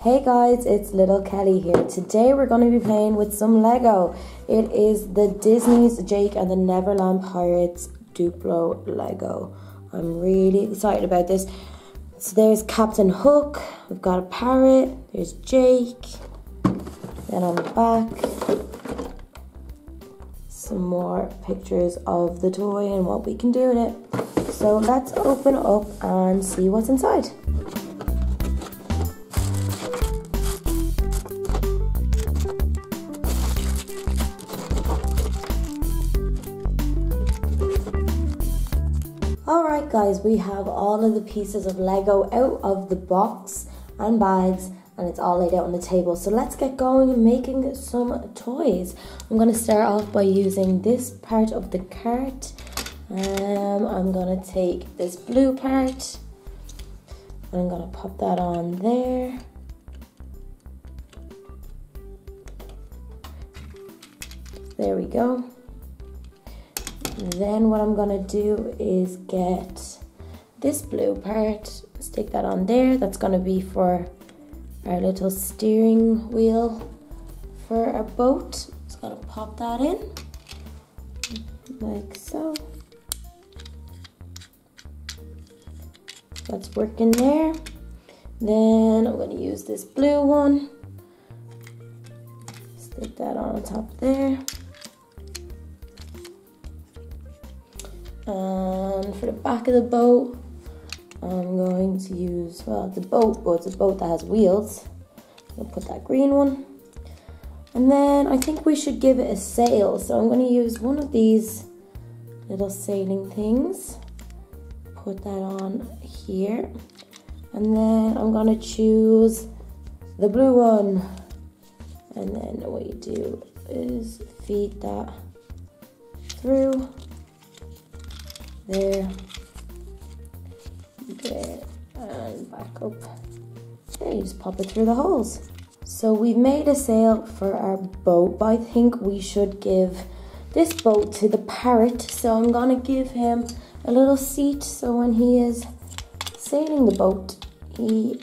Hey guys, it's little Kelly here. Today we're going to be playing with some Lego. It is the Disney's Jake and the Neverland Pirates Duplo Lego. I'm really excited about this. So there's Captain Hook, we've got a parrot, there's Jake, then on the back, some more pictures of the toy and what we can do with it. So let's open it up and see what's inside. Alright guys, we have all of the pieces of Lego out of the box and bags, and it's all laid out on the table. So let's get going and making some toys. I'm going to start off by using this part of the cart. I'm going to take this blue part and I'm going to pop that on there. There we go. Then what I'm gonna do is get this blue part, stick that on there. That's gonna be for our little steering wheel for our boat. Just gonna pop that in, like so. That's working there. Then I'm gonna use this blue one. Stick that on top there. And for the back of the boat, I'm going to use, well, it's a boat, but it's a boat that has wheels. I'll put that green one. And then I think we should give it a sail. So I'm going to use one of these little sailing things. Put that on here. And then I'm going to choose the blue one. And then what you do is feed that through. There, and back up. There, you just pop it through the holes. So we've made a sail for our boat, but I think we should give this boat to the parrot. So I'm gonna give him a little seat, so when he is sailing the boat, he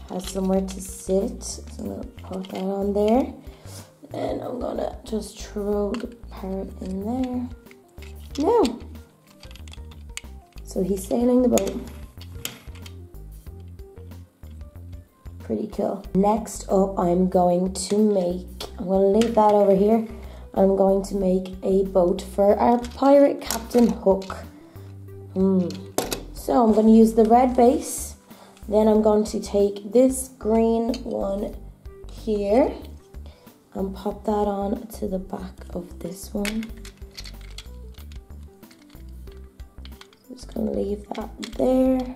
has somewhere to sit. So I'm gonna put that on there. And I'm gonna just throw the parrot in there. Now, so he's sailing the boat. Pretty cool. Next up, I'm going to leave that over here. I'm going to make a boat for our pirate Captain Hook. So I'm going to use the red base. Then I'm going to take this green one here and pop that on to the back of this one. Just gonna leave that there,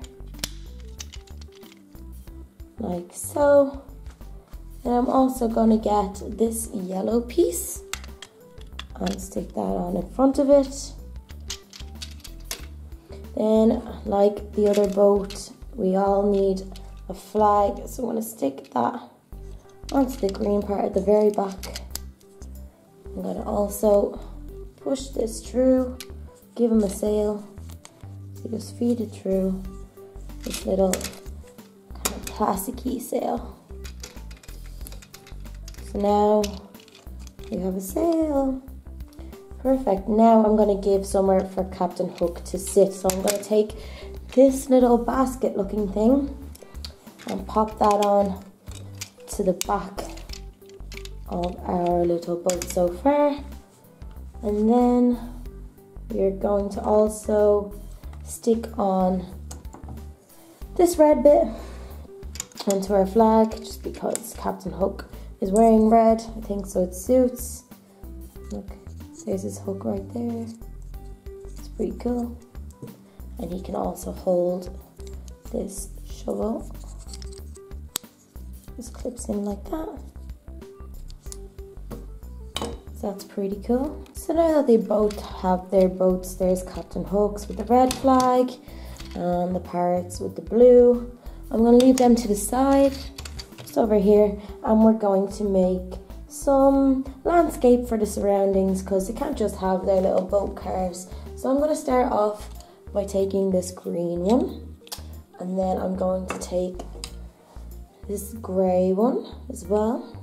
like so. And I'm also gonna get this yellow piece and stick that on in front of it. Then, like the other boat, we all need a flag, so I'm gonna stick that onto the green part at the very back. I'm gonna also push this through, give him a sail. So just feed it through this little kind of plasticky sail. So now we have a sail. Perfect. Now I'm going to give somewhere for Captain Hook to sit. So I'm going to take this little basket looking thing and pop that on to the back of our little boat so far. And then we're going to also stick on this red bit onto our flag, just because Captain Hook is wearing red, I think, so it suits. Look, there's his hook right there. It's pretty cool. And he can also hold this shovel. Just clips in like that. So that's pretty cool. So now that they both have their boats, there's Captain Hook's with the red flag and the parrots with the blue. I'm going to leave them to the side, just over here, and we're going to make some landscape for the surroundings, because they can't just have their little boat cars. So I'm going to start off by taking this green one, and then I'm going to take this grey one as well.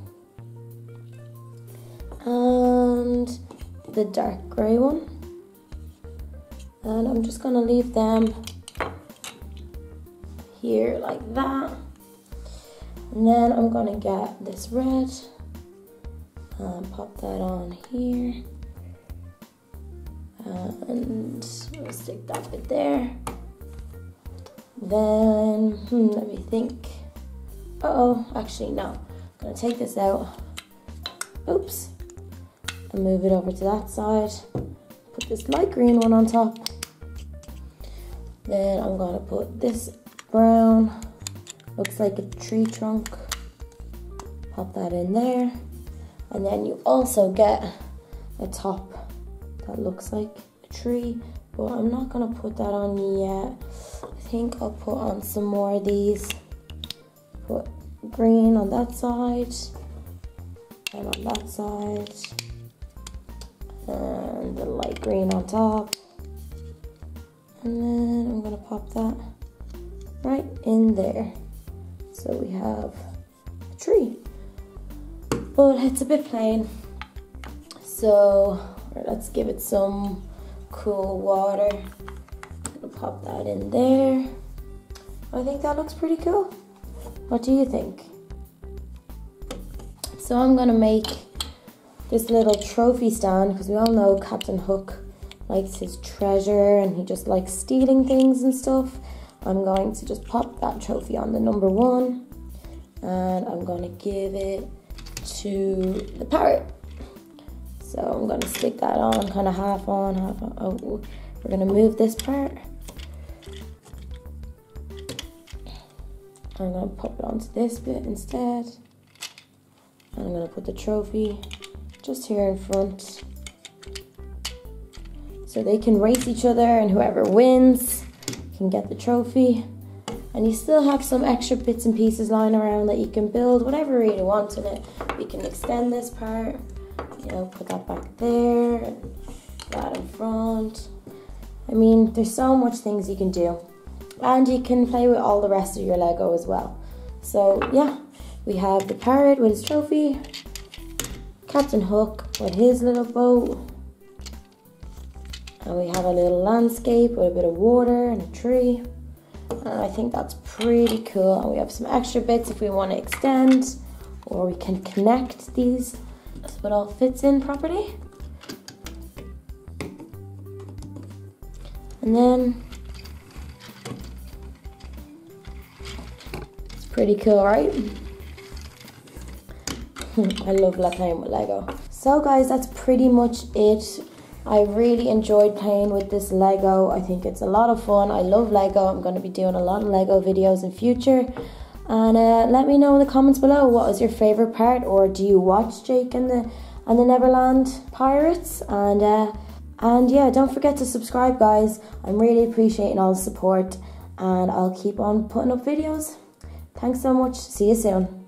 And the dark grey one. And I'm just gonna leave them here like that. And then I'm gonna get this red and pop that on here. And we'll stick that bit there. Then, let me think. Actually no. I'm gonna take this out. Oops. And move it over to that side. Put this light green one on top. Then I'm gonna put this brown, looks like a tree trunk. Pop that in there. And then you also get a top that looks like a tree, but I'm not gonna put that on yet. I think I'll put on some more of these. Put green on that side, and on that side, and the light green on top. And then I'm gonna pop that right in there. So we have a tree, but it's a bit plain. So let's give it some cool water. I'm gonna pop that in there. I think that looks pretty cool. What do you think? So I'm gonna make this little trophy stand, because we all know Captain Hook likes his treasure and he just likes stealing things and stuff. I'm going to just pop that trophy on the number 1, and I'm gonna give it to the parrot. So I'm gonna stick that on, kind of half on, half on. Oh, we're gonna move this part. I'm gonna pop it onto this bit instead. And I'm gonna put the trophy just here in front. So they can race each other, and whoever wins can get the trophy. And you still have some extra bits and pieces lying around that you can build whatever you really want in it. You can extend this part, you know, put that back there, and that in front. I mean, there's so much things you can do. And you can play with all the rest of your Lego as well. So yeah, we have the parrot with his trophy, Captain Hook with his little boat, and we have a little landscape with a bit of water and a tree. And I think that's pretty cool. And we have some extra bits if we want to extend, or we can connect these so it all fits in properly. And then it's pretty cool, right? I love playing with Lego. So guys, that's pretty much it. I really enjoyed playing with this Lego. I think it's a lot of fun. I love Lego. I'm going to be doing a lot of Lego videos in future. And let me know in the comments below, what was your favorite part, or do you watch Jake and the Neverland Pirates? And yeah, don't forget to subscribe, guys. I'm really appreciating all the support, and I'll keep on putting up videos. Thanks so much. See you soon.